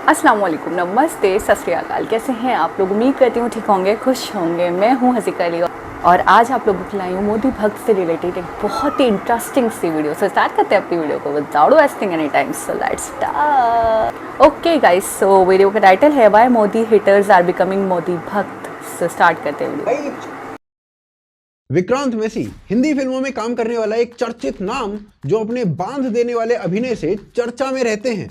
अस्सलाम वालेकुम, नमस्ते, सत श्री अकाल। कैसे हैं आप लोग? उम्मीद करती हूँ ठीक होंगे, खुश होंगे। मैं हूँ हसीका अली और आज आप लोगों को लाई हूँ मोदी भक्त से रिलेटेड एक बहुत ही इंटरेस्टिंग सी वीडियो। सो स्टार्ट करते हैं अपनी वीडियो को without wasting any time. So let's start. Okay guys, so video का टाइटल है why Modi haters are becoming Modi bhakt. So start करते हैं वीडियो। विक्रांत मैसी हिंदी फिल्मों में काम करने वाला एक चर्चित नाम जो अपने बांध देने वाले अभिनय से चर्चा में रहते हैं,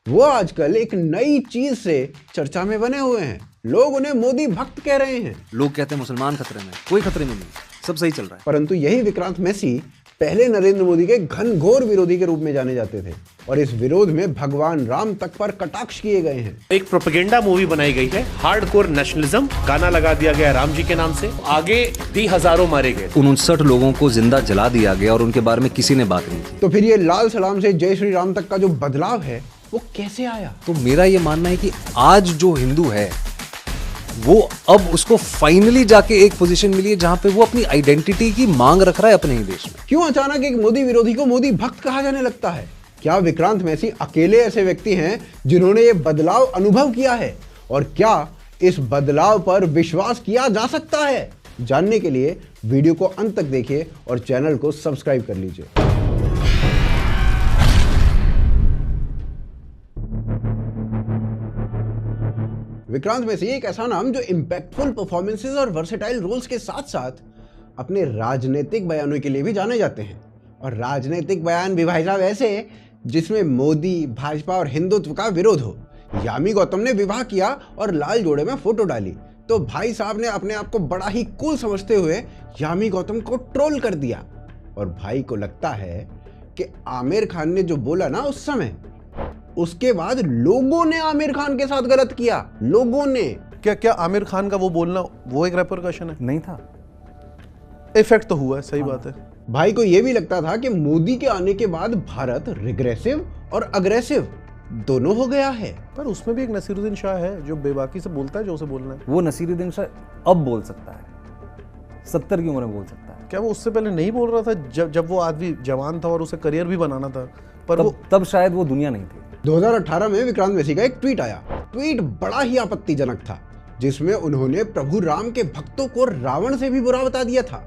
वो आजकल एक नई चीज से चर्चा में बने हुए हैं। लोग उन्हें मोदी भक्त कह रहे हैं। लोग कहते हैं मुसलमान खतरे में, कोई खतरे में नहीं, सब सही चल रहा है। परंतु यही विक्रांत मैसी पहले नरेंद्र मोदी के घनघोर विरोधी के रूप में जाने जाते थे और इस विरोध में भगवान राम तक पर कटाक्ष किए गए हैं। एक प्रोपेगेंडा मूवी बनाई गई है, हार्डकोर नेशनलिज्म, गाना लगा दिया गया राम जी के नाम से, आगे भी हजारों मारे गए। 59 लोगों को जिंदा जला दिया गया और उनके बारे में किसी ने बात नहीं की। तो फिर ये लाल सलाम से जय श्री राम तक का जो बदलाव है वो कैसे आया? तो मेरा ये मानना है कि आज जो हिंदू है वो अब उसको फाइनली जाके एक पोजीशन मिली है जहां पे वो अपनी आइडेंटिटी की मांग रख रहा है अपने ही देश में। क्यों अचानक एक मोदी विरोधी को मोदी भक्त कहा जाने लगता है? क्या विक्रांत मैसी अकेले ऐसे व्यक्ति हैं जिन्होंने ये बदलाव अनुभव किया है? और क्या इस बदलाव पर विश्वास किया जा सकता है? जानने के लिए वीडियो को अंत तक देखिए और चैनल को सब्सक्राइब कर लीजिए। विक्रांत मैसी एक ऐसा नाम जो इंपैक्टफुल परफॉर्मेंसेस और वर्सेटाइल रोल्स के साथ साथ अपने राजनीतिक बयानों के लिए भी जाने जाते हैं। और राजनीतिक बयान भी भाई साहब ऐसे जिसमें मोदी, भाजपा और हिंदुत्व का विरोध हो। यामी गौतम ने विवाह किया और लाल जोड़े में फोटो डाली तो भाई साहब ने अपने आप को बड़ा ही कूल समझते हुए यामी गौतम को ट्रोल कर दिया। और भाई को लगता है कि आमिर खान ने जो बोला ना उस समय, उसके बाद लोगों ने आमिर खान के साथ गलत किया। लोगों ने क्या आमिर खान का वो बोलना वो एक रेपरकशन है? नहीं था, इफेक्ट तो हुआ है, सही बात है। भाई को यह भी लगता था कि मोदी के आने के बाद भारत रिग्रेसिव और अग्रेसिव दोनों हो गया है। पर उसमें भी एक नसीरुद्दीन शाह है जो बेबाकी से बोलता है जो उसे बोलना है। वो नसीरुद्दीन शाह अब बोल सकता है, 70 की उम्र में बोल सकता है। क्या वो उससे पहले नहीं बोल रहा था जब वो आदमी जवान था और उसे करियर भी बनाना था? पर तब शायद वो दुनिया नहीं थी। 2018 में विक्रांत मैसी का एक ट्वीट आया। ट्वीट बड़ा ही आपत्तिजनक था जिसमें उन्होंने प्रभु राम के भक्तों को रावण से भी बुरा बता दिया था।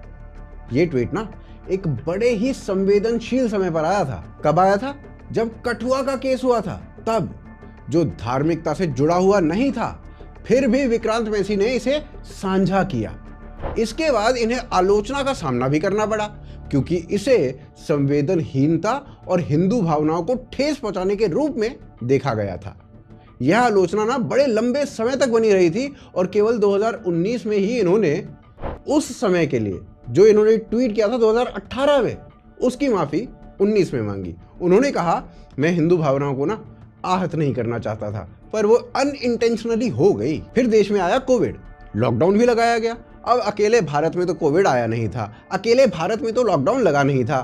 ये ट्वीट ना एक बड़े ही संवेदनशील समय पर आया था। कब आया था? जब कठुआ का केस हुआ था, तब जो धार्मिकता से जुड़ा हुआ नहीं था, फिर भी विक्रांत मैसी ने इसे साझा किया। इसके बाद इन्हें आलोचना का सामना भी करना पड़ा क्योंकि इसे संवेदनहीनता और हिंदू भावनाओं को ठेस पहुंचाने के रूप में देखा गया था। यह आलोचना ना बड़े लंबे समय तक बनी रही थी और केवल 2019 में ही इन्होंने उस समय के लिए जो इन्होंने ट्वीट किया था 2018 में, उसकी माफी 19 में मांगी। उन्होंने कहा मैं हिंदू भावनाओं को ना आहत नहीं करना चाहता था, पर वो अनइंटेंशनली हो गई। फिर देश में आया कोविड, लॉकडाउन भी लगाया गया। अब अकेले भारत में तो कोविड आया नहीं था, अकेले भारत में तो लॉकडाउन लगा नहीं था,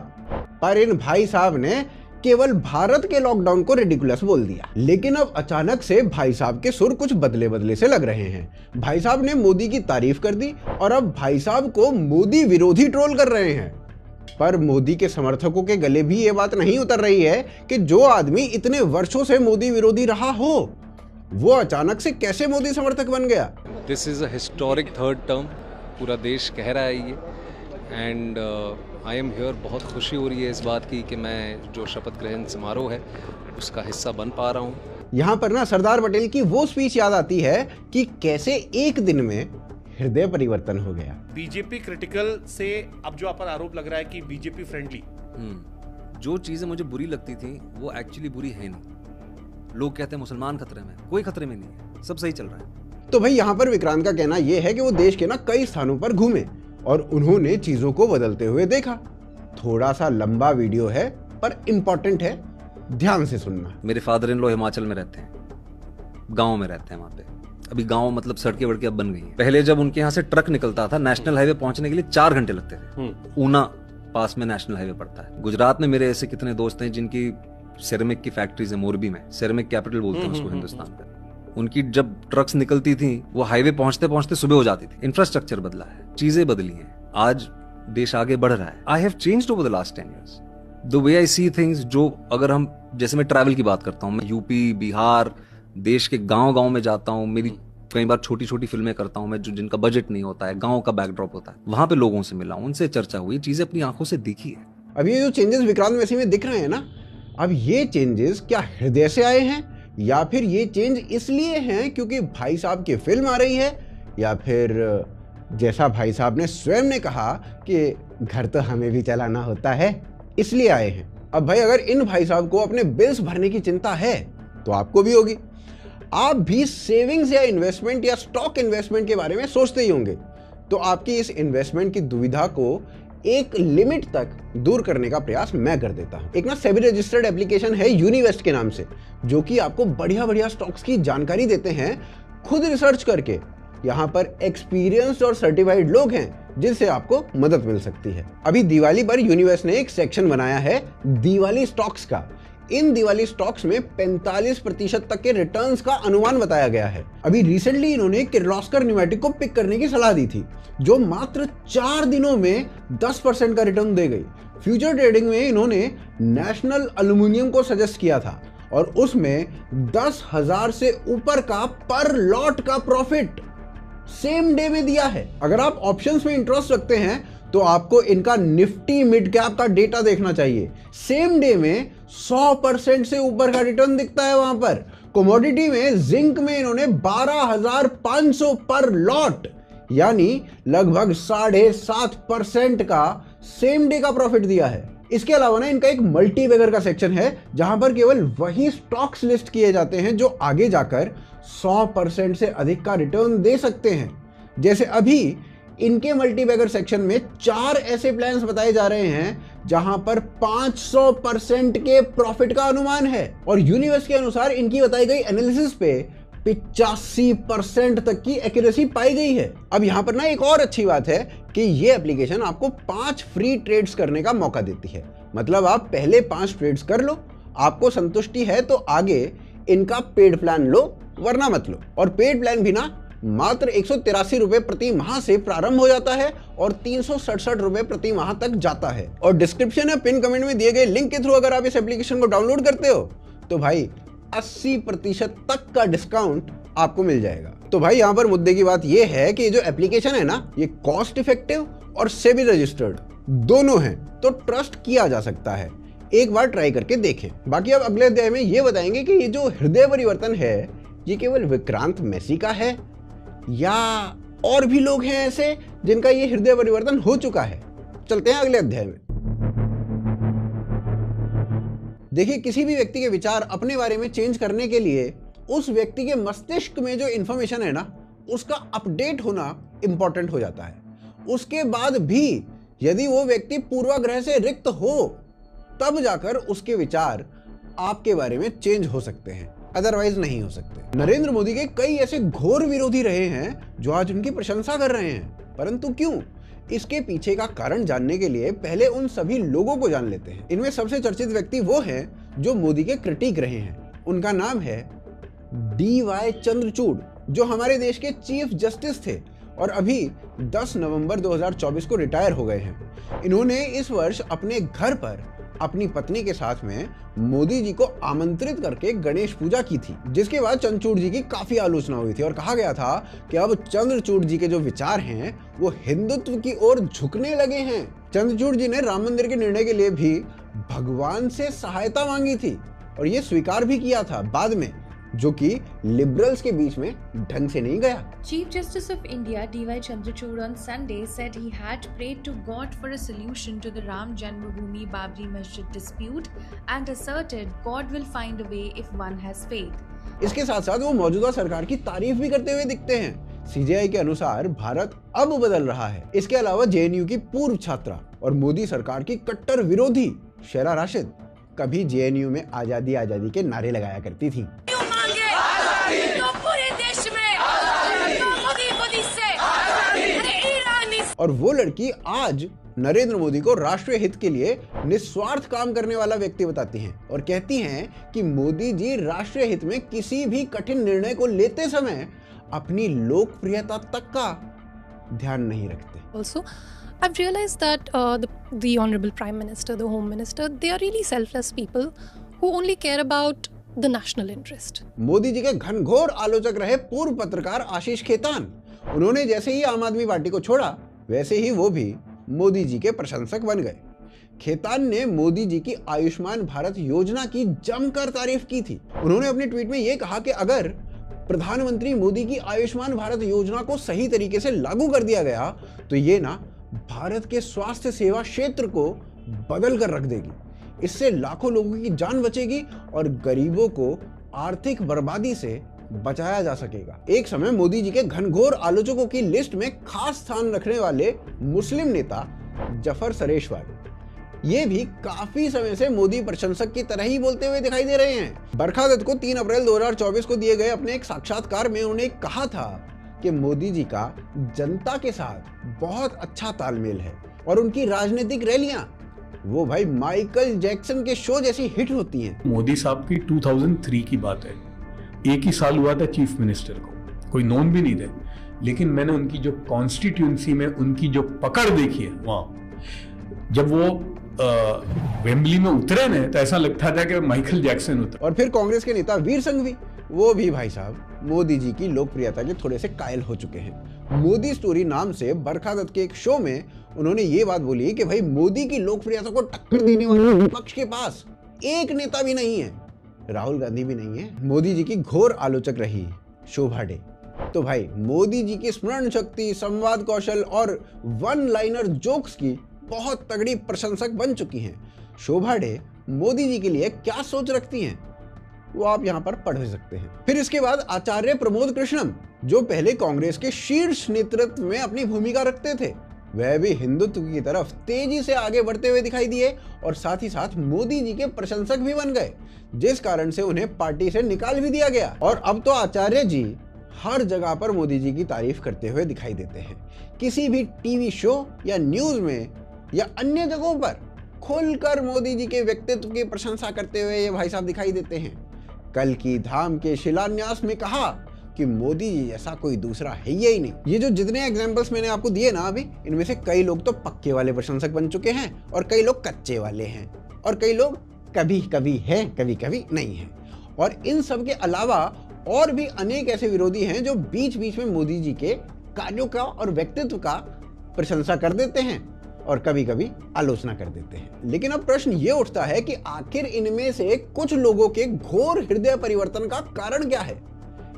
पर इन भाई साहब ने केवल भारत के लॉकडाउन को रिडिकुलस बोल दिया। लेकिन अब अचानक से भाई साहब के सुर कुछ बदले बदले से लग रहे हैं। भाई साहब ने मोदी की तारीफ कर दी और अब भाई साहब को मोदी विरोधी ट्रोल कर रहे हैं। पर मोदी के समर्थकों के गले भी ये बात नहीं उतर रही है कि जो आदमी इतने वर्षों से मोदी विरोधी रहा हो, वो अचानक से कैसे मोदी समर्थक बन गया। This is a historic third term, पूरा देश कह रहा है ये, एंड आई एम हियर। बहुत खुशी हो रही है इस बात की कि मैं जो शपथ ग्रहण समारोह है उसका हिस्सा बन पा रहा हूँ। यहाँ पर ना सरदार पटेल की वो स्पीच याद आती है कि कैसे एक दिन में हृदय परिवर्तन हो गया। बीजेपी क्रिटिकल से अब जो आप पर आरोप लग रहा है कि बीजेपी फ्रेंडली, जो चीजें मुझे बुरी लगती थी वो एक्चुअली बुरी है नहीं। लोग कहते हैं मुसलमान खतरे में, कोई खतरे में नहीं है, सब सही चल रहा है। तो भाई यहाँ पर विक्रांत का कहना यह है कि वो देश के ना कई स्थानों पर घूमे और उन्होंने चीजों को बदलते हुए देखा। थोड़ा सा लंबा वीडियो है पर इंपॉर्टेंट है, ध्यान से सुनना। मेरे फादर इन लॉ हिमाचल में रहते हैं, गांव में रहते हैं। वहां पे अभी गांव मतलब सड़कें वड़कें अब बन गई हैं। पहले जब उनके यहाँ से ट्रक निकलता था नेशनल हाईवे पहुंचने के लिए 4 घंटे लगते थे। ऊना पास में नेशनल हाईवे पड़ता है। गुजरात में मेरे ऐसे कितने दोस्त हैं जिनकी सिरेमिक की फैक्ट्रीज है, मोरबी में, सिरेमिक कैपिटल बोलते हैं उसको हिंदुस्तान का। उनकी जब ट्रक्स निकलती थी वो हाईवे पहुंचते पहुंचते सुबह हो जाती थी। इंफ्रास्ट्रक्चर बदला है, चीजें बदली हैं, आज देश आगे बढ़ रहा है। I have changed over the last 10 years the way I see things. जो अगर हम, जैसे मैं ट्रैवल की बात करता हूँ, मैं यूपी, बिहार, देश के गांव-गांव में जाता हूँ, मेरी कई बार छोटी-छोटी फिल्में करता हूँ मैं, जो जिनका बजट नहीं होता है, गांव का बैकड्रॉप होता है, वहां पे लोगों से मिला, उनसे चर्चा हुई, चीजें अपनी आंखों से दिखी है। अब ये जो चेंजेस विक्रांत मैसी में दिख रहे हैं ना, अब ये चेंजेस क्या हृदय से आए हैं या फिर ये चेंज इसलिए हैं क्योंकि भाई साहब की फिल्म आ रही है, या फिर जैसा भाई साहब ने स्वयं ने कहा कि घर तो हमें भी चलाना होता है, इसलिए आए हैं। अब भाई अगर इन भाई साहब को अपने बिल्स भरने की चिंता है तो आपको भी होगी। आप भी सेविंग्स या इन्वेस्टमेंट या स्टॉक इन्वेस्टमेंट के बारे में सोचते ही होंगे, तो आपकी इस इन्वेस्टमेंट की दुविधा को एक लिमिट तक दूर करने का प्रयास मैं कर देता हूं। एक ना सेबी रजिस्टर्ड एप्लीकेशन है यूनिवेस्ट के नाम से, जो कि आपको बढ़िया बढ़िया स्टॉक्स की जानकारी देते हैं खुद रिसर्च करके। यहाँ पर एक्सपीरियंस्ड और सर्टिफाइड लोग हैं जिनसे आपको मदद मिल सकती है। अभी दिवाली पर यूनिवेस्ट ने एक सेक्शन बनाया है दिवाली स्टॉक्स का। इन दिवाली स्टॉक्स में 45% तक के रिटर्न्स का अनुमान बताया गया है। अभी रिसेंटली इन्होंने किर्लोस्कर न्यूमेटिक को पिक करने की सलाह दी थी, जो मात्र 4 दिनों में 10% का रिटर्न दे गई। फ्यूचर ट्रेडिंग में इन्होंने नेशनल एल्यूमिनियम को सजेस्ट किया था और उसमें 10,000 से ऊपर का पर लॉट का प्रॉफिट सेम डे में दिया है। अगर आप ऑप्शंस में इंटरेस्ट रखते हैं तो आपको इनका निफ्टी मिड कैप का डेटा देखना चाहिए। सेम डे में 100% से ऊपर का रिटर्न दिखता है वहां पर। कमोडिटी में जिंक में इन्होंने 12,500 पर लॉट यानी लगभग 7.5% का सेम डे का प्रॉफिट दिया है। इसके अलावा ना इनका एक मल्टी बैगर का सेक्शन है जहां पर केवल वही स्टॉक्स लिस्ट किए जाते हैं जो आगे जाकर 100% से अधिक का रिटर्न दे सकते हैं। जैसे अभी इनके मल्टी बैगर सेक्शन में 4 ऐसे प्लान्स बताए जा रहे हैं जहां पर 500% के प्रॉफिट का अनुमान है और यूनिवेस्ट के अनुसार इनकी बताई गई एनालिसिस पे 85% तक की एक्यूरेसी पाई गई है। अब यहां पर ना एक और अच्छी बात है कि ये एप्लीकेशन आपको 5 फ्री ट्रेड्स करने का मौका देती है। मतलब आप पहले 5 ट्रेड्स कर लो, आपको संतुष्टि है तो आगे इनका पेड प्लान लो, वरना मत लो। और पेड प्लान भी ना मात्र 183 रुपए प्रति माह से प्रारंभ हो जाता है और 367 रुपए प्रति माह तक जाता है। और डिस्क्रिप्शन या पिन कमेंट में दिए गए लिंक के थ्रू अगर आप इस एप्लीकेशन को डाउनलोड करते हो तो भाई 80% तक का डिस्काउंट आपको मिल जाएगा। तो भाई यहाँ पर मुद्दे की बात यह है कि जो एप्लीकेशन है ना, ये कॉस्ट इफेक्टिव और सेबी रजिस्टर्ड दोनों हैं, तो ट्रस्ट किया जा सकता है। एक बार ट्राई करके देखें। बाकी अब अगले अध्याय में ये बताएंगे कि ये जो हृदय परिवर्तन है ये केवल विक्रांत मैसी का है या और भी लोग हैं ऐसे जिनका ये हृदय परिवर्तन हो चुका है। चलते हैं अगले अध्याय में। देखिए, किसी भी व्यक्ति के विचार अपने बारे में चेंज करने के लिए उस व्यक्ति के मस्तिष्क में जो इंफॉर्मेशन है ना, उसका अपडेट होना इंपॉर्टेंट हो जाता है। उसके बाद भी यदि वो व्यक्ति पूर्वाग्रह से रिक्त हो तब जाकर उसके विचार आपके बारे में चेंज हो सकते हैं, अदरवाइज नहीं हो सकते। नरेंद्र मोदी के कई ऐसे घोर विरोधी रहे हैं जो आज उनकी प्रशंसा कर रहे हैं, परंतु क्यों? इसके पीछे का कारण जानने के लिए पहले उन सभी लोगों को जान लेते हैं। इनमें सबसे चर्चित व्यक्ति वो हैं जो मोदी के क्रिटिक रहे हैं। उनका नाम है DY चंद्रचूड़, जो हमारे देश के चीफ जस्टिस थे और अभी 10 नवंबर 2024 को रिटायर हो गए हैं। इन्होंने इस वर्ष अपने घर पर अपनी पत्नी के साथ में मोदी जी को आमंत्रित करके गणेश पूजा की थी, जिसके बाद चंद्रचूड़ जी की काफी आलोचना हुई थी और कहा गया था कि अब चंद्रचूड़ जी के जो विचार हैं वो हिंदुत्व की ओर झुकने लगे हैं। चंद्रचूड़ जी ने राम मंदिर के निर्णय के लिए भी भगवान से सहायता मांगी थी और ये स्वीकार भी किया था बाद में, जो कि लिबरल्स के बीच में ढंग से नहीं गया। Chief Justice of India DY Chandrachud on Sunday said he had prayed to God for a solution to the Ram Janmabhoomi Babri Masjid dispute and asserted God will find a way if one has faith। इसके साथ साथ वो मौजूदा सरकार की तारीफ भी करते हुए दिखते हैं। CJI के अनुसार भारत अब बदल रहा है। इसके अलावा JNU की पूर्व छात्रा और मोदी सरकार की कट्टर विरोधी शेरा राशिद कभी JNU में आजादी आजादी के नारे लगाया करती थी। तो पूरे देश में मोदी से और वो लड़की आज नरेंद्र मोदी को राष्ट्रीय हित के लिए निस्वार्थ काम करने वाला व्यक्ति बताती हैं और कहती हैं कि मोदी जी राष्ट्रीय हित में किसी भी कठिन निर्णय को लेते समय अपनी लोकप्रियता तक का ध्यान नहीं रखते। Also, I've realized that the Honorable Prime Minister, the Home Minister, they are really selfless people who only care about the national interest. Modi ji के घनघोर आलोचक रहे पूर्व पत्रकार आशीष खेतान। उन्होंने जैसे ही आम आदमी पार्टी को छोड़ा, वैसे ही वो भी मोदी जी के प्रशंसक बन गए। खेतान ने मोदी जी की आयुष्मान भारत योजना की जमकर तारीफ की थी। उन्होंने अपने ट्वीट में ये कहा कि अगर प्रधानमंत्री मोदी की आयुष्मान भारत योजना को सही तरीके से लागू कर दिया गया तो ये ना भारत के स्वास्थ्य सेवा क्षेत्र को बदल कर रख देगी। इससे लाखों लोगों की जान बचेगी और गरीबों को आर्थिक बर्बादी से बचाया जा सकेगा। एक समय मोदी जी के घनघोर आलोचकों की लिस्ट में खास स्थान रखने वाले मुस्लिम नेता जफर सरेशवाल ये भी काफी समय से मोदी प्रशंसक की तरह ही बोलते हुए दिखाई दे रहे हैं। बरखा दत्त को 3 अप्रैल 2024 को दिए गए अपने एक साक्षात्कार में उन्होंने कहा था कि मोदी जी का जनता के साथ बहुत अच्छा तालमेल है और उनकी राजनीतिक रैलियां वो भाई माइकल जैक्सन के शो जैसी हिट होती हैं। मोदी साहब की 2003 की बात है, एक ही साल हुआ था चीफ मिनिस्टर को, कोई नोन भी नहीं थे, लेकिन मैंने उनकी जो कॉन्स्टिट्यूंसी में उनकी जो पकड़ देखी है वहां, जब वो वेम्बली में उतरे ने तो ऐसा लगता था कि माइकल जैक्सन उतरे। और फिर कांग्रेस के नेता वीर संघवी वो भी भाई साहब मोदी जी की लोकप्रियता के थोड़े से कायल हो चुके हैं। मोदी स्टोरी नाम से बरखा दत्त के एक शो में उन्होंने ये बात बोली कि भाई मोदी की लोकप्रियता को टक्कर देने वाले विपक्ष के पास एक नेता भी नहीं है, राहुल गांधी भी नहीं है। मोदी जी की घोर आलोचक रही शोभा डे तो भाई मोदी जी की स्मरण शक्ति, संवाद कौशल और वन लाइनर जोक्स की बहुत तगड़ी प्रशंसक बन चुकी हैं। शोभा डे मोदी जी के लिए क्या सोच रखती हैं वो आप यहां पर पढ़ सकते हैं। फिर इसके बाद आचार्य प्रमोद कृष्णम जो पहले कांग्रेस के शीर्ष नेतृत्व में अपनी भूमिका रखते थे, वह भी हिंदुत्व की तरफ तेजी से आगे बढ़ते हुए दिखाई दिए और साथ ही साथ मोदी जी के प्रशंसक भी बन गए, जिस कारण से उन्हें पार्टी से निकाल भी दिया गया। और अब तो आचार्य जी हर जगह पर मोदी जी की तारीफ करते हुए दिखाई देते हैं। किसी भी टीवी शो या न्यूज में या अन्य जगहों पर खुलकर मोदी जी के व्यक्तित्व की प्रशंसा करते हुए ये भाई साहब दिखाई देते हैं। कल की धाम के शिलान्यास में कहा कि मोदी जी जैसा कोई दूसरा है ही नहीं। ये जो जितने एग्जांपल्स मैंने आपको दिए ना अभी, इनमें से कई लोग तो पक्के वाले प्रशंसक बन चुके हैं और कई लोग कच्चे वाले हैं और कई लोग कभी कभी हैं कभी कभी नहीं हैं। और इन सब के अलावा और भी अनेक ऐसे विरोधी हैं जो बीच बीच में मोदी जी के कार्यों का और व्यक्तित्व का प्रशंसा कर देते हैं और कभी कभी आलोचना कर देते हैं। लेकिन अब प्रश्न ये उठता है कि आखिर इनमें से कुछ लोगों के घोर हृदय परिवर्तन का कारण क्या है?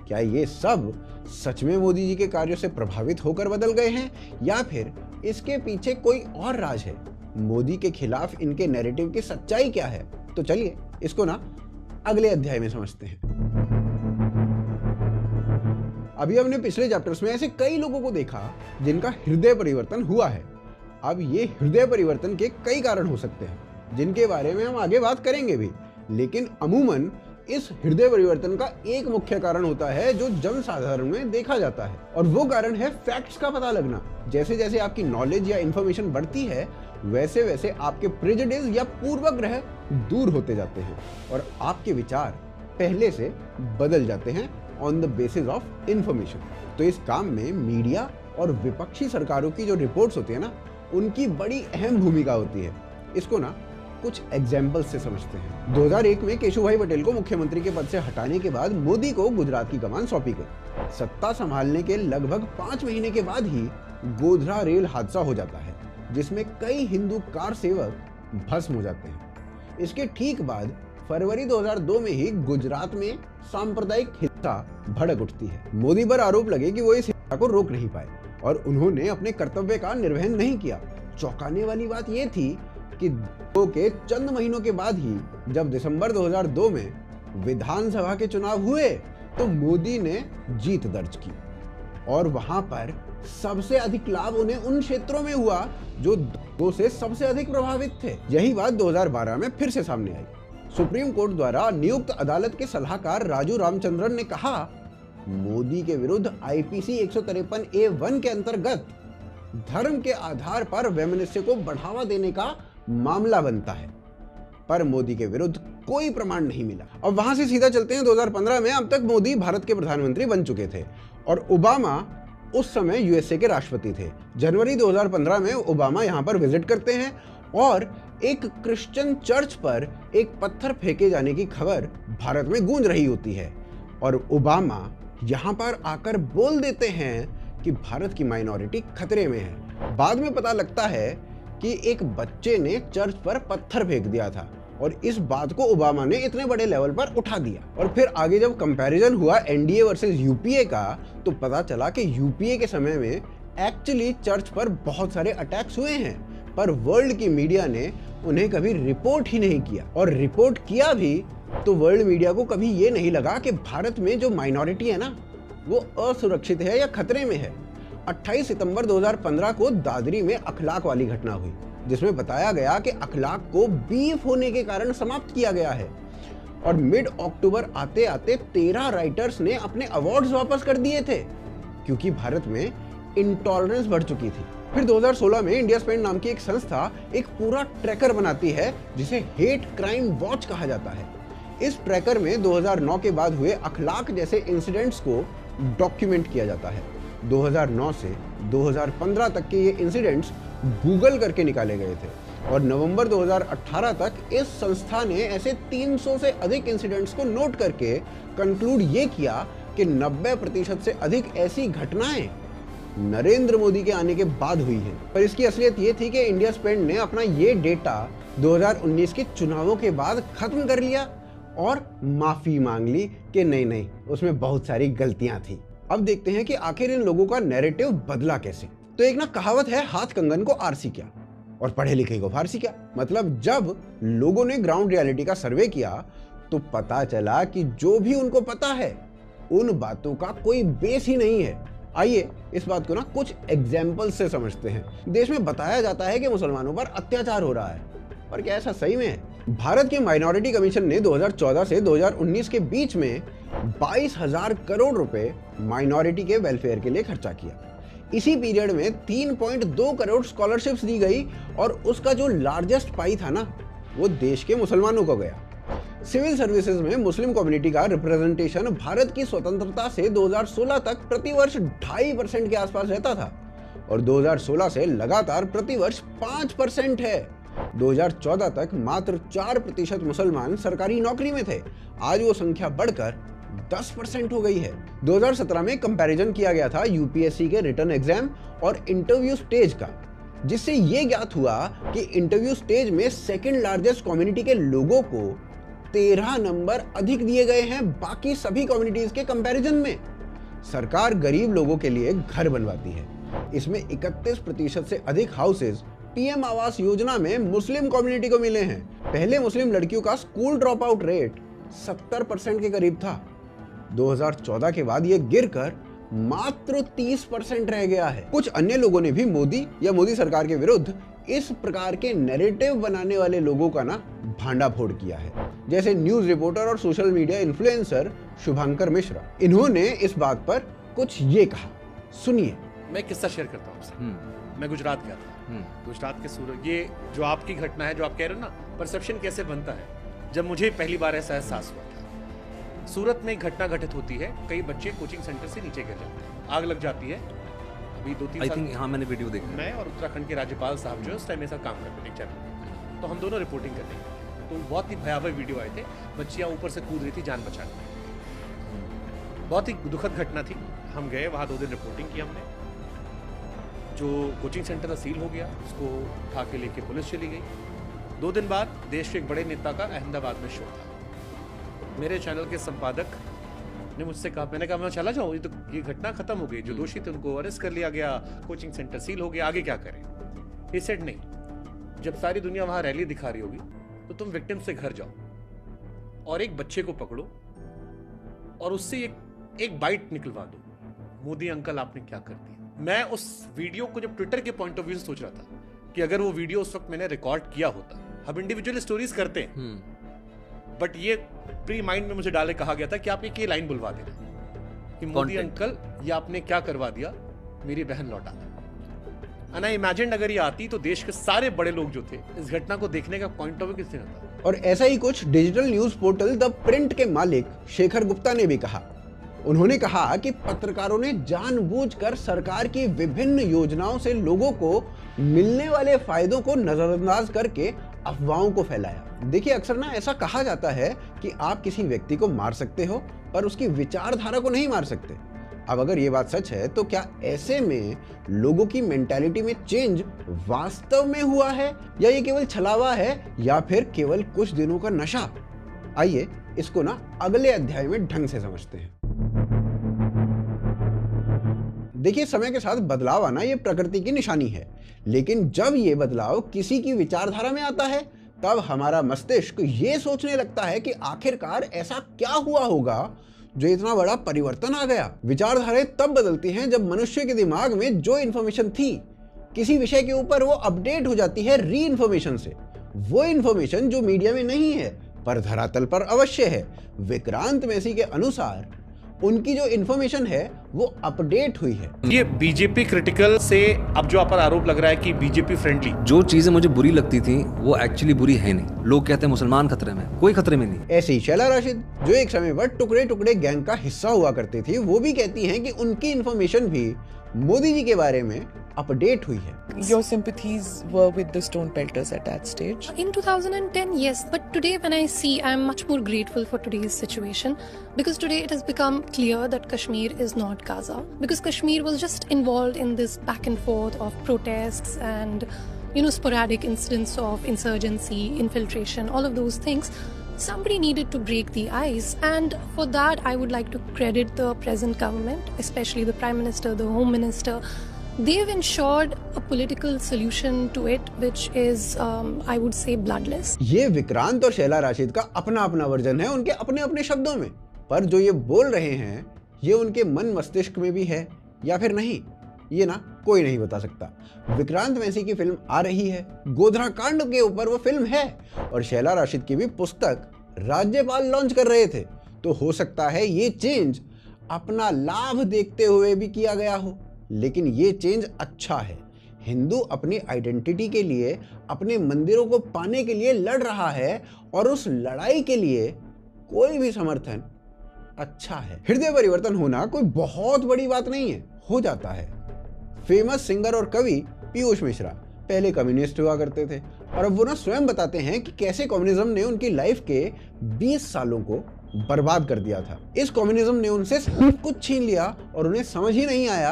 क्या ये सब सच में मोदी जी के कार्यों से प्रभावित होकर बदल गए हैं या फिर इसके पीछे कोई और राज है? मोदी के खिलाफ इनके नैरेटिव की सच्चाई क्या है? तो चलिए इसको ना अगले अध्याय में समझते हैं। अभी हमने पिछले चैप्टर्स में ऐसे कई लोगों को देखा जिनका हृदय परिवर्तन हुआ है। अब ये हृदय परिवर्तन के कई कारण हो सकते हैं जिनके बारे में हम आगे बात करेंगे भी, लेकिन अमूमन इस हृदय परिवर्तन का एक मुख्य कारण होता है जो जनसाधारण में देखा जाता है और वो कारण है फैक्ट्स का पता लगना। जैसे जैसे आपकी नॉलेज या इंफॉर्मेशन बढ़ती है वैसे वैसे आपके प्रेजुडिस या पूर्वग्रह दूर होते जाते हैं और आपके विचार पहले से बदल जाते हैं on the basis of information. तो इस काम में मीडिया और विपक्षी सरकारों की जो रिपोर्ट्स होती है ना, उनकी बड़ी अहम भूमिका होती है। इसको ना कुछ एग्जाम्पल्स से समझते हैं। 2001 में केशुभाई पटेल को मुख्यमंत्री के पद से हटाने के बाद मोदी को गुजरात की कमान सौंपी गई। सत्ता संभालने के लगभग 5 महीने के बाद ही गोधरा रेल हादसा हो जाता है जिसमें कई हिंदू कार सेवक भस्म हो जाते हैं। इसके ठीक बाद फरवरी 2002 में ही गुजरात में सांप्रदायिक हिंसा भड़क उठती है। मोदी पर आरोप लगे कि वो इस हिंसा को रोक नहीं पाए और उन्होंने अपने कर्तव्य का निर्वहन नहीं किया। चौंकाने वाली बात यह थी कि के चंद महीनों के बाद ही जब दिसंबर 2002 में विधानसभा के चुनाव हुए तो मोदी ने जीत दर्ज की और वहां पर सबसे अधिक लाभ उन्हें उन क्षेत्रों में हुआ जो दो से सबसे अधिक प्रभावित थे। यही बात 2012 में फिर से सामने आई। सुप्रीम कोर्ट द्वारा नियुक्त अदालत के सलाहकार राजू रामचंद्रन ने कहा मोदी के विरुद्ध आईपीसी 153A1 के अंतर्गत धर्म के आधार पर वैमनस्य को बढ़ावा देने का मामला बनता है, पर मोदी के विरुद्ध कोई प्रमाण नहीं मिला। अब वहां से सीधा चलते हैं 2015 में। अब तक मोदी भारत के प्रधानमंत्री बन चुके थे और ओबामा उस समय यूएसए के राष्ट्रपति थे। जनवरी 2015 में ओबामा यहां पर विजिट करते हैं और एक क्रिश्चियन चर्च पर एक पत्थर फेंके जाने की खबर भारत में गूंज रही होती है और ओबामा यहाँ पर आकर बोल देते हैं कि भारत की माइनॉरिटी खतरे में है। बाद में पता लगता है कि एक बच्चे ने चर्च पर पत्थर फेंक दिया था और इस बात को ओबामा ने इतने बड़े लेवल पर उठा दिया। और फिर आगे जब कंपैरिजन हुआ एनडीए वर्सेस यूपीए का, तो पता चला कि यूपीए के समय में एक्चुअली चर्च पर बहुत सारे अटैक्स हुए हैं, पर वर्ल्ड की मीडिया ने उन्हें कभी रिपोर्ट ही नहीं किया। और रिपोर्ट किया भी तो वर्ल्ड मीडिया को कभी ये नहीं लगा कि भारत में जो माइनॉरिटी है ना, वो असुरक्षित है या खतरे में है। 28 सितंबर 2015 को दादरी में अखलाक वाली घटना हुई, जिसमें बताया गया कि अखलाक को बीफ होने के कारण समाप्त किया गया है। और मिड अक्टूबर आते आते 13 राइटर्स ने अपने अवार्ड्स वापस कर दिए थे, क्योंकि भारत में इंटॉलरेंस बढ़ चुकी थी। फिर 2016 में इंडिया स्पेंड नाम की एक संस्था एक पूरा ट्रैकर बनाती है जिसे हेट क्राइम वॉच कहा जाता है। इस ट्रैकर में 2009 के बाद हुए अखलाक जैसे इंसिडेंट्स को डॉक्यूमेंट किया जाता है। 2009 से 2015 तक के ये इंसिडेंट्स गूगल करके निकाले गए थे और नवंबर 2018 तक इस संस्था ने ऐसे 300 से अधिक इंसिडेंट्स को नोट करके कंक्लूड ये किया कि 90% से अधिक ऐसी घटनाएं नरेंद्र मोदी के आने के बाद हुई हैं। पर इसकी असलियत ये थी कि इंडिया स्पेंड ने अपना ये डेटा 2019 के चुनावों के बाद खत्म कर लिया और माफी मांग ली कि नहीं, उसमें बहुत सारी गलतियां थी। अब देखते हैं कि आखिर इन लोगों का नैरेटिव बदला कैसे। तो एक ना कहावत है, हाथ कंगन को आरसी क्या और पढ़े लिखे को फारसी क्या। मतलब जब लोगों ने ग्राउंड रियलिटी का सर्वे किया तो पता चला कि जो भी उनको पता है उन बातों का कोई बेस ही नहीं है। आइए इस बात को ना कुछ एग्जाम्पल से समझते हैं। देश में बताया जाता है कि मुसलमानों पर अत्याचार हो रहा है, पर क्या ऐसा सही में है? भारत के माइनॉरिटी कमीशन ने 2014 से 2019 के बीच में 22,000 करोड़ रुपए माइनॉरिटी के वेलफेयर के लिए खर्चा किया। इसी पीरियड में 3.2 करोड़ स्कॉलरशिप्स दी गई और उसका जो लार्जेस्ट पाई था ना, वो देश के मुसलमानों को गया। सिविल सर्विसेज में मुस्लिम कम्युनिटी का रिप्रेजेंटेशन भारत की स्वतंत्रता से 2016 तक प्रतिवर्ष 2.5% के आसपास रहता था और 2016 से लगातार प्रतिवर्ष 5% है। 2014 तक मात्र 4% मुसलमान सरकारी नौकरी में थे। आज वो संख्या बढ़कर 10% हो गई है। 2017 में कंपैरिजन किया गया था यूपीएससी के रिटन एग्जाम और इंटरव्यू स्टेज का, जिससे ये ज्ञात हुआ कि इंटरव्यू स्टेज में सेकंड लार्जेस्ट कम्युनिटी के लोगों को 13 नंबर अधिक दिए गए हैं बाकी सभी कम्युनिटीज के कंपैरिजन में। सरकार गरीब लोगों के लिए घर बनवाती है। इसमें 31% से अधिक हाउसेज पीएम आवास योजना में मुस्लिम कम्युनिटी को मिले हैं। पहले मुस्लिम लड़कियों का स्कूल ड्रॉप आउट रेट 70% के करीब था। 2014 के बाद यह गिरकर मात्र 30% रह गया है। कुछ अन्य लोगों ने भी मोदी या मोदी सरकार के विरुद्ध इस प्रकार के नैरेटिव बनाने वाले लोगों का ना भांडा फोड़ किया है, जैसे न्यूज रिपोर्टर और सोशल मीडिया इन्फ्लुएंसर शुभंकर मिश्रा। इन्होंने इस बात पर कुछ ये कहा, सुनिए। मैं किस्सा शेयर करता हूँ आपसे। मैं गुजरात गया था। गुजरात के सूरत, ये जो आपकी घटना है जो आप कह रहे हो ना, परसेप्शन कैसे बनता है, जब मुझे पहली बार ऐसा एहसास हुआ था। सूरत में एक घटना घटित होती है, कई बच्चे कोचिंग सेंटर से नीचे गिर जाते हैं, आग लग जाती है। अभी 2-3 साल हाँ, मैंने वीडियो देखा। मैं और उत्तराखंड के राज्यपाल साहब जो उस टाइम ऐसा काम करते थे चैनल, तो हम दोनों रिपोर्टिंग करते थे। तो बहुत ही भयावह वीडियो आए थे, बच्चियाँ ऊपर से कूद रही थी जान बचाने। बहुत ही दुखद घटना थी। हम गए वहाँ, 2 दिन रिपोर्टिंग की हमने। जो कोचिंग सेंटर सील हो गया, उसको उठा के लेके पुलिस चली गई। 2 दिन बाद देश के एक बड़े नेता का अहमदाबाद में शो था। मेरे चैनल के संपादक ने मुझसे कहा, मैंने कहा मैं चला जाऊँ, ये घटना खत्म हो गई, जो दोषी थे उनको अरेस्ट कर लिया गया, कोचिंग सेंटर सील हो गया, आगे क्या करें। ही सेड नहीं, जब सारी दुनिया वहाँ रैली दिखा रही होगी तो तुम विक्टिम से घर जाओ और एक बच्चे को पकड़ो और उससे एक बाइट निकलवा दो, मोदी अंकल आपने क्या कर दिया। मैं उस वीडियो को जब ट्विटर के पॉइंट ऑफ व्यू से सोच रहा था कि अगर वो वीडियो उस वक्त मैंने रिकॉर्ड किया होता, हम इंडिविजुअल स्टोरीज करते हैं, बट ये प्री माइंड में मुझे डाले कहा गया था कि आप एक ये लाइन बुलवा देना कि मोदी अंकल ये आपने क्या करवा दिया, मेरी बहन लौटा दो। एंड आई इमेजिन अगर ये आती तो देश के सारे बड़े लोग जो थे इस घटना को देखने का पॉइंट ऑफ व्यू किससे रहता। और ऐसा ही कुछ digital news portal the print के मालिक शेखर गुप्ता ने भी कहा। उन्होंने कहा कि पत्रकारों ने जानबूझकर सरकार की विभिन्न योजनाओं से लोगों को मिलने वाले फायदों को नजरअंदाज करके अफवाहों को फैलाया। देखिए, अक्सर ना ऐसा कहा जाता है कि आप किसी व्यक्ति को मार सकते हो पर उसकी विचारधारा को नहीं मार सकते। अब अगर ये बात सच है तो क्या ऐसे में लोगों की मेंटालिटी में चेंज वास्तव में हुआ है या ये केवल छलावा है या फिर केवल कुछ दिनों का नशा? आइए इसको ना अगले अध्याय में ढंग से समझते हैं। देखिए, समय के साथ बदलाव आना ये प्रकृति की निशानी है, लेकिन जब ये बदलाव किसी की विचारधारा में आता है तब हमारा मस्तिष्क ये सोचने लगता है कि आखिरकार ऐसा क्या हुआ होगा जो इतना बड़ा परिवर्तन आ गया। विचारधाराएं तब बदलती हैं जब मनुष्य के दिमाग में जो इन्फॉर्मेशन थी किसी विषय के ऊपर वो अपडेट हो जाती है री इन्फॉर्मेशन से। वो इन्फॉर्मेशन जो मीडिया में नहीं है पर धरातल पर अवश्य है। विक्रांत मैसी के अनुसार उनकी जो इन्फॉर्मेशन है वो अपडेट हुई है। ये बीजेपी क्रिटिकल से अब जो आप पर आरोप लग रहा है कि बीजेपी फ्रेंडली, जो चीजें मुझे बुरी लगती थी वो एक्चुअली बुरी है नहीं। लोग कहते हैं मुसलमान खतरे में, कोई खतरे में नहीं। ऐसे ही शैला राशिद, जो एक समय पर टुकड़े टुकड़े गैंग का हिस्सा हुआ करती थी, वो भी कहती हैं कि उनकी इन्फॉर्मेशन भी मोदी जी के बारे में अपडेट हुई है। Your sympathies were with the stone pelters at that stage? In 2010, yes, but today when I see, I'm much more grateful for today's situation because today it has become clear that Kashmir is not Gaza, because Kashmir was just involved in this back and forth of protests and, you know, sporadic incidents of insurgency, infiltration, all of those things. Somebody needed to break the ice, and for that I would like to credit the present government, especially the Prime Minister, the Home Minister. They've ensured a political solution to it, which is, I would say, bloodless. ये विक्रांत और शैला राशिद का अपना अपना version है, उनके अपने अपने शब्दों में, पर जो ये बोल रहे हैं ये उनके मन मस्तिष्क में भी है या फिर नहीं, ये ना कोई नहीं बता सकता। विक्रांत मैसी की फिल्म आ रही है, गोधरा कांड के ऊपर वो फिल्म है, और शैला राशिद की भी पुस्तक राज्यपाल लॉन्च कर रहे थे, तो हो सकता है ये चेंज अपना लाभ देखते हुए भी किया गया हो, लेकिन ये चेंज अच्छा है। हिंदू अपनी आइडेंटिटी के लिए, अपने मंदिरों को पाने के लिए लड़ रहा है, और उस लड़ाई के लिए कोई भी समर्थन अच्छा है। हृदय परिवर्तन होना कोई बहुत बड़ी बात नहीं है, हो जाता है। फेमस सिंगर और कवि पीयूष मिश्रा पहले कम्युनिस्ट हुआ करते थे, और अब वो ना स्वयं बताते हैं कि कैसे कम्युनिज्म ने उनकी लाइफ के 20 सालों को बर्बाद कर दिया था। इस कम्युनिज्म ने उनसे सब कुछ छीन लिया और उन्हें समझ ही नहीं आया,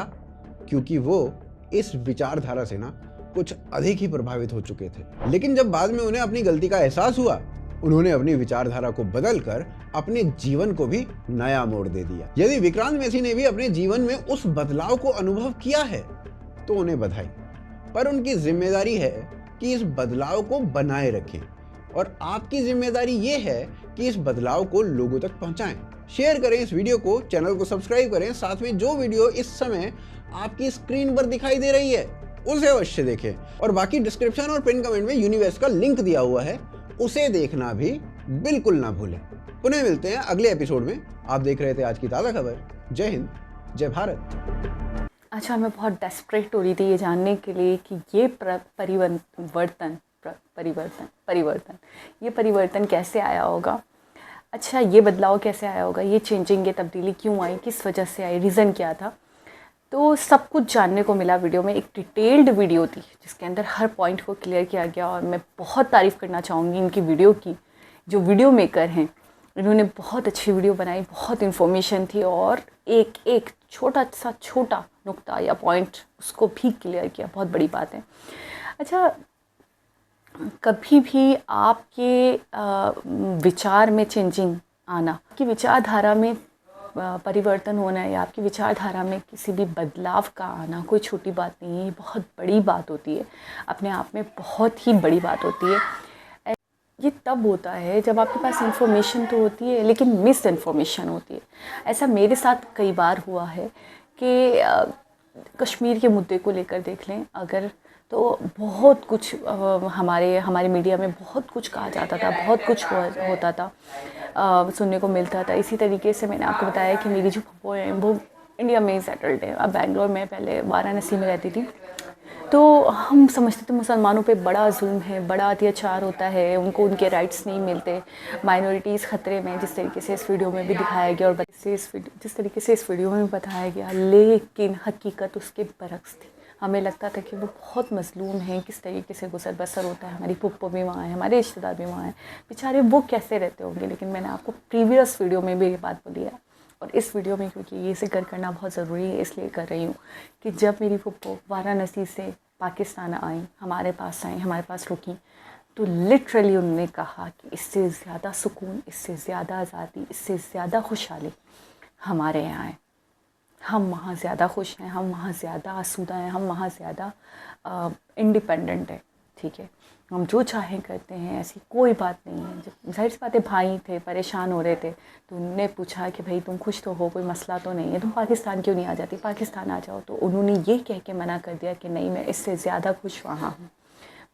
क्योंकि वो इस विचारधारा से ना कुछ अधिक ही प्रभावित हो चुके थे। लेकिन जब बाद में उन्हें अपनी गलती का एहसास हुआ, उन्होंने अपनी विचारधारा को बदलकर अपने जीवन को भी नया मोड़ दे दिया। यदि विक्रांत मैसी ने भी अपने जीवन में उस बदलाव को अनुभव किया है तो उन्हें बधाई, पर उनकी जिम्मेदारी है कि इस बदलाव को बनाए रखें, और आपकी जिम्मेदारी ये है कि इस बदलाव को लोगों तक पहुंचाएं। शेयर करें इस वीडियो को, चैनल को सब्सक्राइब करें, साथ में जो वीडियो इस समय आपकी स्क्रीन पर दिखाई दे रही है उसे अवश्य देखें, और बाकी डिस्क्रिप्शन और पिन कमेंट में यूनिवर्स का लिंक दिया हुआ है, उसे देखना भी बिल्कुल ना भूलें। पुनः मिलते हैं अगले एपिसोड में। आप देख रहे थे आज की ताज़ा खबर। जय हिंद, जय भारत। अच्छा, मैं बहुत डेस्परेट हो रही थी ये जानने के लिए कि ये परिवर्तन कैसे आया होगा। अच्छा, ये बदलाव कैसे आया होगा, ये चेंजिंग, ये तब्दीली क्यों आई, किस वजह से आई, रीज़न क्या था। तो सब कुछ जानने को मिला वीडियो में। एक डिटेल्ड वीडियो थी जिसके अंदर हर पॉइंट को क्लियर किया गया, और मैं बहुत तारीफ़ करना चाहूँगी इनकी वीडियो की। जो वीडियो मेकर हैं इन्होंने बहुत अच्छी वीडियो बनाई, बहुत इन्फॉर्मेशन थी, और एक एक छोटा नुक्ता या पॉइंट उसको भी क्लियर किया। बहुत बड़ी बात है। अच्छा, कभी भी आपके विचार में चेंजिंग आना, आपकी विचारधारा में परिवर्तन होना या आपकी विचारधारा में किसी भी बदलाव का आना कोई छोटी बात नहीं है, ये बहुत बड़ी बात होती है, अपने आप में बहुत ही बड़ी बात होती है। ये तब होता है जब आपके पास इन्फॉर्मेशन तो होती है लेकिन मिस इन्फॉर्मेशन होती है। ऐसा मेरे साथ कई बार हुआ है कि कश्मीर के मुद्दे को लेकर देख लें अगर, तो बहुत कुछ हमारे मीडिया में बहुत कुछ कहा जाता था, बहुत कुछ होता था, सुनने को मिलता था। इसी तरीके से मैंने आपको बताया कि मेरी जो फूफो है वो इंडिया में ही सेटल्ड है। अब बैंगलोर में, पहले वाराणसी में रहती थी, तो हम समझते थे मुसलमानों पे बड़ा जुल्म है, बड़ा अत्याचार होता है, उनको उनके राइट्स नहीं मिलते, माइनॉरिटीज़ ख़तरे में, जिस तरीके से इस वीडियो में भी दिखाया गया और जिस तरीके से इस वीडियो में बताया गया, लेकिन हकीकत उसके बरक्स थी। हमें लगता था कि वो बहुत मज़लूम हैं, किस तरीके से गुजर बसर होता है, हमारी पुप्पो भी वहाँ है, हमारे रिश्तेदार भी वहाँ हैं, बेचारे वो कैसे रहते होंगे। लेकिन मैंने आपको प्रीवियस वीडियो में भी ये बात बोली है, और इस वीडियो में क्योंकि ये जिक्र करना बहुत ज़रूरी है इसलिए कर रही हूँ कि जब मेरी पुप्पो वाराणसी से पाकिस्तान आई, हमारे पास आई, हमारे पास रुकी, तो लिटरली उन्होंने कहा कि इससे ज़्यादा सुकून, इससे ज़्यादा आज़ादी, इससे ज़्यादा खुशहाली हमारे यहाँ है। हम वहाँ ज़्यादा खुश हैं, हम वहाँ ज़्यादा आसूदा हैं, हम वहाँ ज़्यादा इंडिपेंडेंट है। ठीक है, हम जो चाहें करते हैं, ऐसी कोई बात नहीं है। जब जाहिर सी बात है, भाई थे, परेशान हो रहे थे, तो उन्होंने पूछा कि भाई तुम खुश तो हो, कोई मसला तो नहीं है, तुम पाकिस्तान क्यों नहीं आ जाती, पाकिस्तान आ जाओ। तो उन्होंने ये कह के मना कर दिया कि नहीं, मैं इससे ज़्यादा खुश वहाँ हूँ,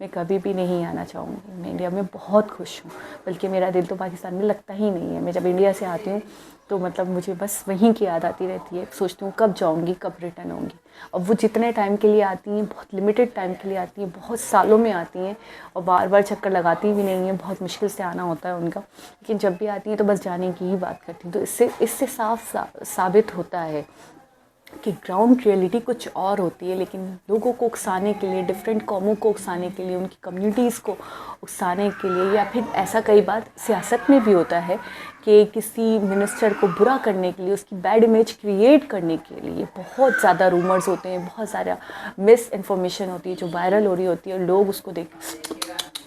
मैं कभी भी नहीं आना चाहूँगी, मैं इंडिया में बहुत खुश हूँ, बल्कि मेरा दिल तो पाकिस्तान में लगता ही नहीं है। मैं जब इंडिया से आती हूँ तो मतलब मुझे बस वहीं की याद आती रहती है, सोचती हूँ कब जाऊँगी, कब रिटर्न होंगी। और वो जितने टाइम के लिए आती हैं, बहुत लिमिटेड टाइम के लिए आती हैं, बहुत सालों में आती हैं, और बार बार चक्कर लगाती भी नहीं हैं, बहुत मुश्किल से आना होता है उनका, लेकिन जब भी आती हैं तो बस जाने की ही बात करती हैं। तो इससे साफ साबित होता है कि ग्राउंड रियलिटी कुछ और होती है, लेकिन लोगों को उकसाने के लिए, डिफरेंट कौमों को उकसाने के लिए, उनकी कम्युनिटीज़ को उकसाने के लिए, या फिर ऐसा कई बार सियासत में भी होता है कि किसी मिनिस्टर को बुरा करने के लिए, उसकी बैड इमेज क्रिएट करने के लिए बहुत ज़्यादा रूमर्स होते हैं, बहुत सारा मिस इन्फॉर्मेशन होती है जो वायरल हो रही होती है, और लोग उसको देख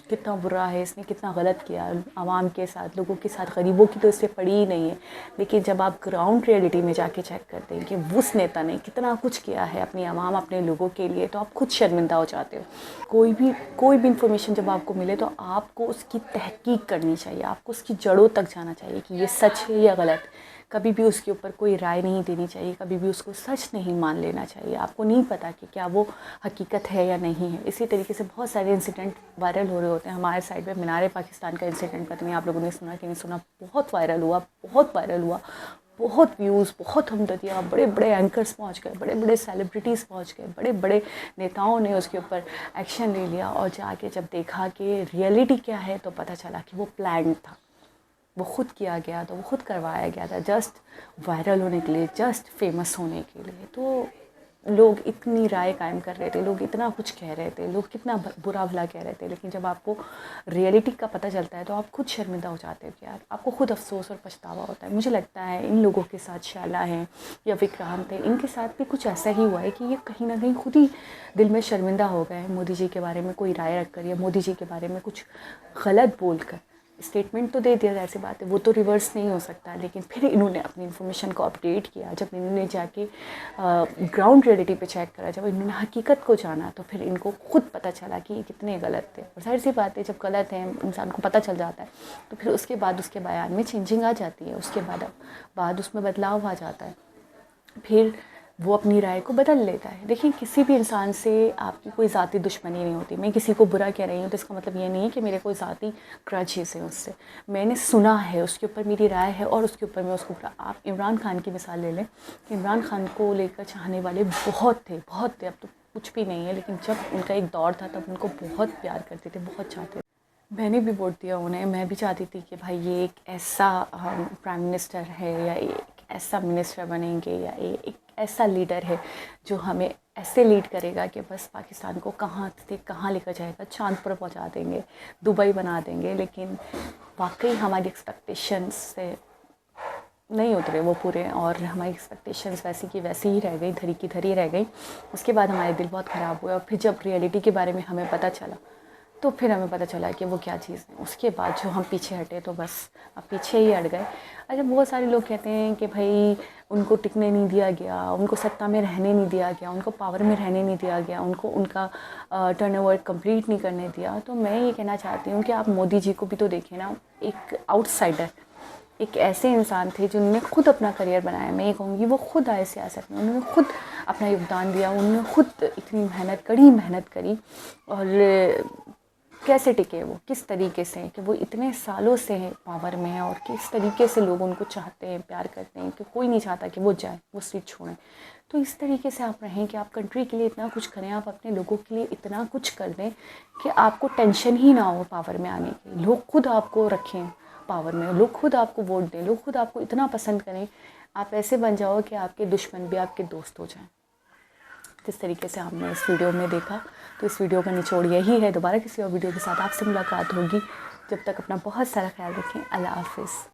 कितना बुरा है, इसने कितना गलत किया आवाम के साथ, लोगों के साथ, गरीबों की तो इससे पड़ी ही नहीं है। लेकिन जब आप ग्राउंड रियलिटी में जाके चेक करते हैं कि उस नेता ने कितना कुछ किया है अपनी आवाम, अपने लोगों के लिए, तो आप खुद शर्मिंदा हो जाते हो। कोई भी इंफॉर्मेशन जब आपको मिले तो आपको उसकी तहकीक करनी चाहिए, आपको उसकी जड़ों तक जाना चाहिए कि ये सच है या गलत। कभी भी उसके ऊपर कोई राय नहीं देनी चाहिए, कभी भी उसको सच नहीं मान लेना चाहिए। आपको नहीं पता कि क्या वो हकीकत है या नहीं है। इसी तरीके से बहुत सारे इंसिडेंट वायरल हो रहे होते हैं। हमारे साइड में मीनार पाकिस्तान का इंसिडेंट, पता नहीं आप लोगों ने सुना कि नहीं सुना, बहुत वायरल हुआ, बहुत व्यूज़, बहुत हमदर्दियाँ, बड़े बड़े एंकर्स पहुंच गए, बड़े बड़े सेलिब्रिटीज़ पहुंच गए, बड़े बड़े नेताओं ने उसके ऊपर एक्शन ले लिया, और जाके जब देखा कि रियलिटी क्या है तो पता चला कि वो प्लान था, वो खुद किया गया था, वो खुद करवाया गया था, जस्ट वायरल होने के लिए, जस्ट फेमस होने के लिए। तो लोग इतनी राय कायम कर रहे थे, लोग इतना कुछ कह रहे थे, लोग कितना बुरा भला कह रहे थे, लेकिन जब आपको रियलिटी का पता चलता है तो आप खुद शर्मिंदा हो जाते हो कि यार, आपको खुद अफसोस और पछतावा होता है। मुझे लगता है इन लोगों के साथ, शाला हैं या विक्रांत हैं, इनके साथ भी कुछ ऐसा ही हुआ है कि ये कहीं ना कहीं खुद ही दिल में शर्मिंदा हो गए हैं, मोदी जी के बारे में कोई राय रख कर या मोदी जी के बारे में कुछ गलत बोल कर। स्टेटमेंट तो दे दिया, ऐसी बात है, वो तो रिवर्स नहीं हो सकता, लेकिन फिर इन्होंने अपनी इन्फॉर्मेशन को अपडेट किया। जब इन्होंने जाके ग्राउंड रियलिटी पे चेक करा, जब इन्होंने हकीकत को जाना, तो फिर इनको खुद पता चला कि ये कितने गलत थे। और जाहिर सी बात है, जब गलत है इंसान को पता चल जाता है तो फिर उसके बाद उसके बयान में चेंजिंग आ जाती है, उसके बाद उसमें बदलाव आ जाता है, फिर वो अपनी राय को बदल लेता है। देखिए, किसी भी इंसान से आपकी कोई ज़ाती दुश्मनी नहीं होती। मैं किसी को बुरा कह रही हूँ तो इसका मतलब ये नहीं है कि मेरे कोई ज़ाती ग्रजेस है उससे। मैंने सुना है, उसके ऊपर मेरी राय है और उसके ऊपर मैं उसको आप इमरान खान की मिसाल ले लें। इमरान खान को लेकर चाहने वाले बहुत थे, अब तो कुछ भी नहीं है, लेकिन जब उनका एक दौर था तब उनको बहुत प्यार करते थे, बहुत चाहते थे। मैंने भी वोट दिया उन्हें। मैं भी चाहती थी कि भाई ये एक ऐसा प्राइम मिनिस्टर है, या एक ऐसा मिनिस्टर बनेंगे, या एक ऐसा लीडर है जो हमें ऐसे लीड करेगा कि बस पाकिस्तान को कहाँ से कहाँ लेकर जाएगा, चांद पर पहुँचा देंगे, दुबई बना देंगे। लेकिन वाकई हमारी एक्सपेक्टेशंस से नहीं उतरे वो पूरे, और हमारी एक्सपेक्टेशंस वैसी की वैसी ही रह गई, धरी की धरी रह गई। उसके बाद हमारे दिल बहुत ख़राब हुए, और फिर जब रियलिटी के बारे में हमें पता चला तो फिर हमें पता चला कि वो क्या चीज़ है। उसके बाद जो हम पीछे हटे तो बस अब पीछे ही हट गए। अच्छा, बहुत सारे लोग कहते हैं कि भाई उनको टिकने नहीं दिया गया, उनको सत्ता में रहने नहीं दिया गया, उनको पावर में रहने नहीं दिया गया, उनको उनका टर्नओवर कंप्लीट नहीं करने दिया। तो मैं ये कहना चाहती हूँ कि आप मोदी जी को भी तो देखें ना, एक आउटसाइडर, एक ऐसे इंसान थे जिन्होंने खुद अपना करियर बनाया। मैं ये कहूँगी वो खुद आए सियासत में, उन्होंने खुद अपना योगदान दिया, उन्होंने खुद इतनी मेहनत, कड़ी मेहनत करी, और कैसे टिके वो, किस तरीके से, कि वो इतने सालों से पावर में है और किस तरीके से लोग उनको चाहते हैं, प्यार करते हैं, कि कोई नहीं चाहता कि वो जाए, वो सीट छोड़ें। तो इस तरीके से आप रहें कि आप कंट्री के लिए इतना कुछ करें, आप अपने लोगों के लिए इतना कुछ कर दें कि आपको टेंशन ही ना हो पावर में आने की। लोग खुद आपको रखें पावर में, लोग खुद आपको वोट दें, लोग खुद आपको इतना पसंद करें, आप ऐसे बन जाओ कि आपके दुश्मन भी आपके दोस्त हो जाएं। जिस तरीके से आपने इस वीडियो में देखा, तो इस वीडियो का निचोड़ यही है। दोबारा किसी और वीडियो के साथ आपसे मुलाकात होगी। जब तक अपना बहुत सारा ख्याल रखें। अल्लाह हाफिज़।